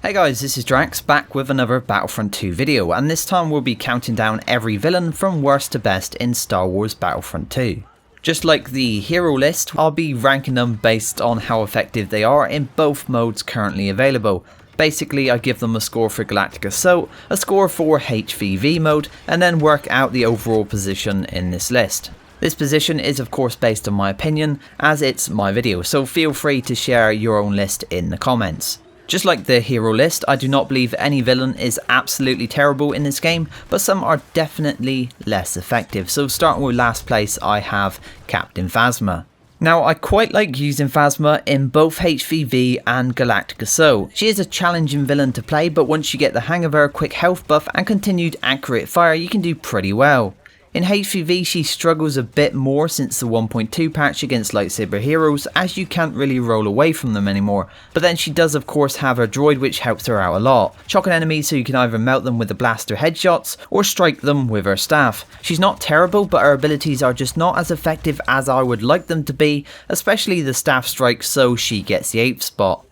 Hey guys, this is Drax back with another Battlefront 2 video, and this time we'll be counting down every villain from worst to best in Star Wars Battlefront 2. Just like the hero list, I'll be ranking them based on how effective they are in both modes currently available. Basically, I give them a score for Galactic Assault, a score for HVV mode, and then work out the overall position in this list. This position is of course based on my opinion, as it's my video, so feel free to share your own list in the comments. Just like the hero list, I do not believe any villain is absolutely terrible in this game, but some are definitely less effective. So starting with last place, I have Captain Phasma. Now I quite like using Phasma in both HVV and Galactic Assault. She is a challenging villain to play, but once you get the hang of her quick health buff and continued accurate fire, you can do pretty well. In HVV she struggles a bit more since the 1.2 patch against lightsaber heroes, as you can't really roll away from them anymore, but then she does of course have her droid, which helps her out a lot, shocking enemies so you can either melt them with the blaster headshots or strike them with her staff. She's not terrible, but her abilities are just not as effective as I would like them to be, especially the staff strike, so she gets the 8th spot.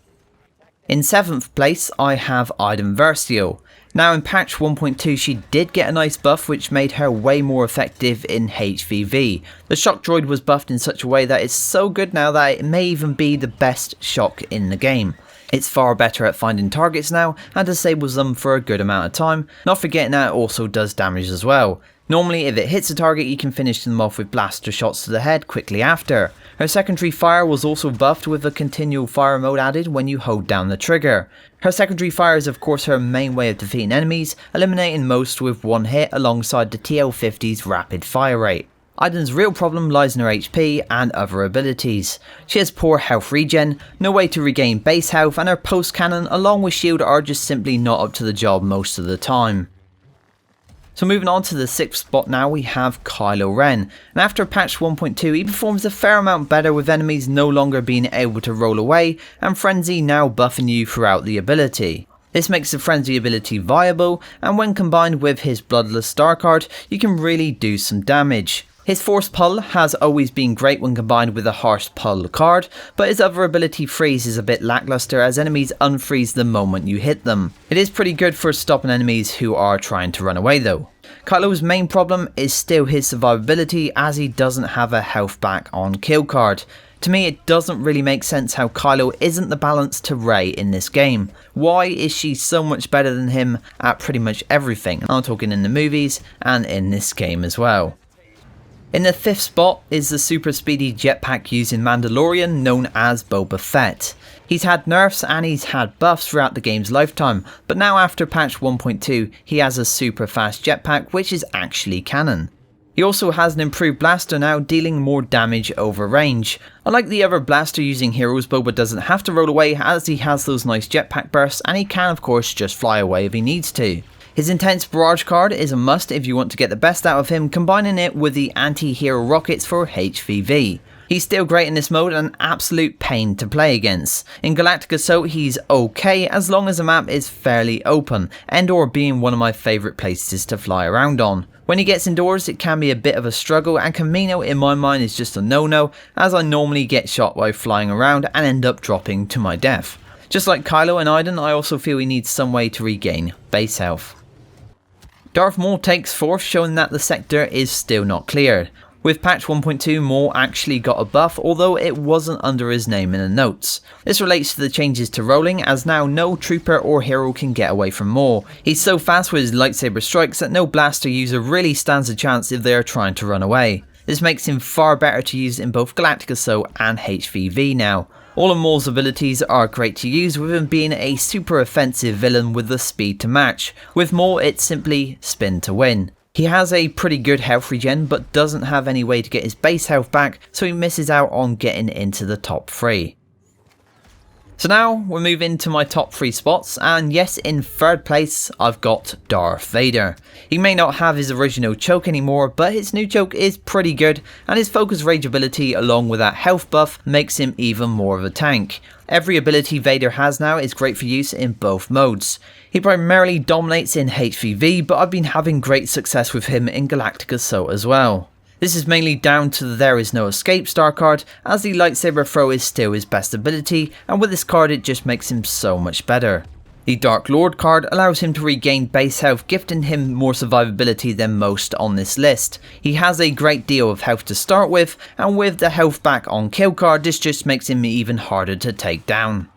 In 7th place I have IDEN VERSIO. Now in patch 1.2 she did get a nice buff which made her way more effective in HVV. The shock droid was buffed in such a way that it's so good now that it may even be the best shock in the game. It's far better at finding targets now and disables them for a good amount of time, not forgetting that it also does damage as well. Normally if it hits a target you can finish them off with blaster shots to the head quickly after. Her secondary fire was also buffed with a continual fire mode added when you hold down the trigger. Her secondary fire is of course her main way of defeating enemies, eliminating most with one hit alongside the TL50's rapid fire rate. IDEN's real problem lies in her HP and other abilities. She has poor health regen, no way to regain base health, and her post cannon along with shield are just simply not up to the job most of the time. So moving on to the 6th spot now, we have Kylo Ren, and after patch 1.2 he performs a fair amount better with enemies no longer being able to roll away and Frenzy now buffing you throughout the ability. This makes the Frenzy ability viable, and when combined with his Bloodless Star card you can really do some damage. His Force Pull has always been great when combined with a Harsh Pull card, but his other ability Freeze is a bit lackluster as enemies unfreeze the moment you hit them. It is pretty good for stopping enemies who are trying to run away though. Kylo's main problem is still his survivability, as he doesn't have a health back on kill card. To me it doesn't really make sense how Kylo isn't the balance to Rey in this game. Why is she so much better than him at pretty much everything? I'm talking in the movies and in this game as well. In the 5th spot is the super speedy jetpack using Mandalorian known as Boba Fett. He's had nerfs and he's had buffs throughout the game's lifetime, but now after patch 1.2 he has a super fast jetpack which is actually canon. He also has an improved blaster now, dealing more damage over range. Unlike the other blaster using heroes, Boba doesn't have to roll away as he has those nice jetpack bursts, and he can of course just fly away if he needs to. His Intense Barrage card is a must if you want to get the best out of him, combining it with the anti-hero rockets for HVV. He's still great in this mode and an absolute pain to play against. In Galactic Assault he's okay as long as the map is fairly open, Endor being one of my favourite places to fly around on. When he gets indoors it can be a bit of a struggle, and Camino in my mind is just a no-no, as I normally get shot while flying around and end up dropping to my death. Just like Kylo and IDEN, I also feel he needs some way to regain base health. Darth Maul takes 4th, showing that the sector is still not cleared. With patch 1.2 Maul actually got a buff, although it wasn't under his name in the notes. This relates to the changes to rolling, as now no trooper or hero can get away from Maul. He's so fast with his lightsaber strikes that no blaster user really stands a chance if they are trying to run away. This makes him far better to use in both Galactic Assault and HVV now. All of Maul's abilities are great to use, with him being a super offensive villain with the speed to match. With Maul it's simply spin to win. He has a pretty good health regen but doesn't have any way to get his base health back, so he misses out on getting into the top 3. So now we'll move into my top 3 spots, and yes, in 3rd place I've got Darth Vader. He may not have his original choke anymore, but his new choke is pretty good, and his focus rage ability along with that health buff makes him even more of a tank. Every ability Vader has now is great for use in both modes. He primarily dominates in HVV, but I've been having great success with him in Galactic Assault as well. This is mainly down to the There Is No Escape star card, as the lightsaber throw is still his best ability, and with this card it just makes him so much better. The Dark Lord card allows him to regain base health, gifting him more survivability than most on this list. He has a great deal of health to start with, and with the health back on kill card, this just makes him even harder to take down.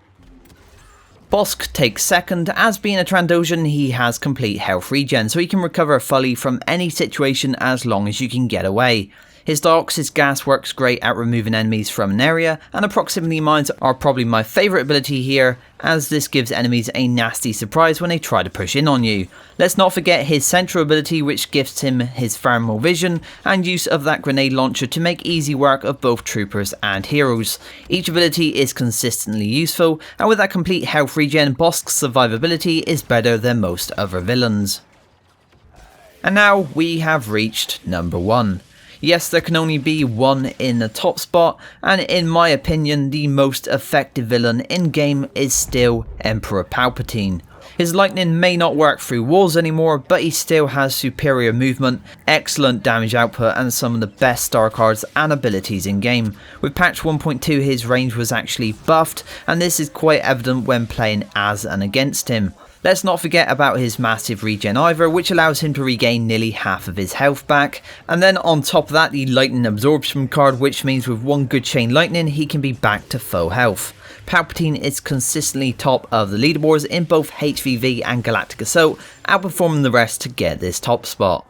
BOSSK takes second. As being a Trandoshan, he has complete health regen, so he can recover fully from any situation as long as you can get away. His Dioxis gas works great at removing enemies from an area, and the proximity mines are probably my favourite ability here, as this gives enemies a nasty surprise when they try to push in on you. Let's not forget his central ability, which gifts him his thermal vision and use of that grenade launcher to make easy work of both troopers and heroes. Each ability is consistently useful, and with that complete health regen, BOSSK's survivability is better than most other villains. And now we have reached number 1. Yes, there can only be one in the top spot, and in my opinion the most effective villain in game is still Emperor Palpatine. His lightning may not work through walls anymore, but he still has superior movement, excellent damage output, and some of the best star cards and abilities in game. With patch 1.2 his range was actually buffed, and this is quite evident when playing as and against him. Let's not forget about his massive regen either, which allows him to regain nearly half of his health back. And then on top of that, the lightning absorption card, which means with one good chain lightning he can be back to full health. Palpatine is consistently top of the leaderboards in both HVV and Galactic Assault, outperforming the rest to get this top spot.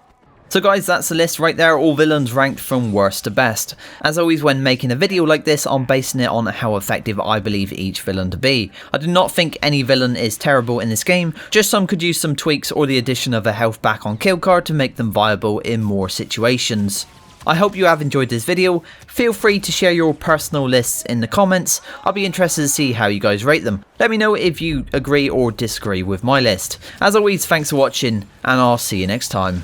So guys, that's the list right there, all villains ranked from worst to best. As always, when making a video like this, I'm basing it on how effective I believe each villain to be. I do not think any villain is terrible in this game, just some could use some tweaks or the addition of a health back on kill card to make them viable in more situations. I hope you have enjoyed this video. Feel free to share your personal lists in the comments. I'll be interested to see how you guys rate them. Let me know if you agree or disagree with my list. As always, thanks for watching, and I'll see you next time.